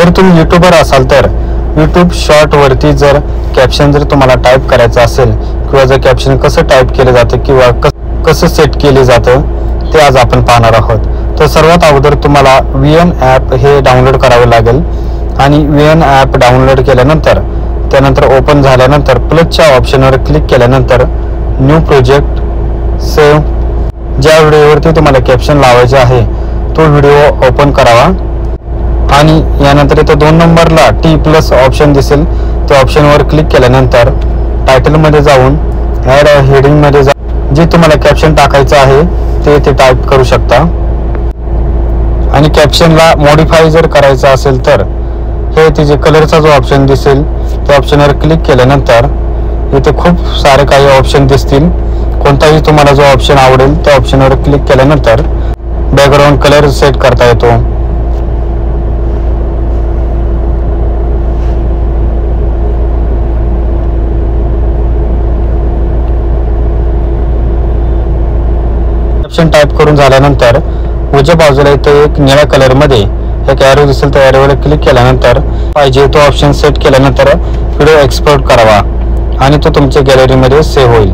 जर तुम्ही यूट्यूबर असाल तर यूट्यूब शॉर्ट वरती जर कॅप्शन जर तुम्हाला टाईप करायचं असेल किंवा जर कॅप्शन कसं टाईप केलं जातं किंवा कसं सेट केले जातं ते आज आपण पाहणार आहोत। तर सर्वात अगोदर तुम्हाला VN ॲप हे डाउनलोड करावे लागेल आणि VN ॲप डाउनलोड केल्यानंतर त्यानंतर ओपन झाल्यानंतर प्लसच्या ऑप्शनवर क्लिक केल्यानंतर न्यू प्रोजेक्ट सेव्ह ज्या व्हिडिओवरती तुम्हाला कॅप्शन लावायचे आहे तो व्हिडिओ ओपन करावा आणि यानंतर इथे 2 नंबरला T+ ऑप्शन दिसेल त्या ऑप्शनवर क्लिक केल्यानंतर टायटलमध्ये जाऊन ॲड हेडिंगमध्ये जे तुम्हाला कॅप्शन टाकायचं आहे ते इथे टाईप करू शकता आणि कॅप्शनला मॉडिफाय जर करायचं असेल तर हे तिचे कलरचा जो ऑप्शन दिसेल त्या ऑप्शनवर क्लिक केल्यानंतर इथे खूप सारे काही ऑप्शन दिसतील। कोणताही तुम्हाला जो ऑप्शन आवडेल त्या ऑप्शनवर क्लिक केल्यानंतर बॅकग्राऊंड कलर सेट करता येतो। ऑप्शन टाईप करून झाल्यानंतर उजव्या बाजूला इथे एक निळ्या कलर मध्ये एक ॲरो दिसेल त्या ॲरोवर क्लिक केल्यानंतर पाहिजे तो ऑप्शन सेट केल्यानंतर व्हिडिओ एक्सपोर्ट करावा आणि तो तुमच्या गॅलरीमध्ये सेव्ह होईल।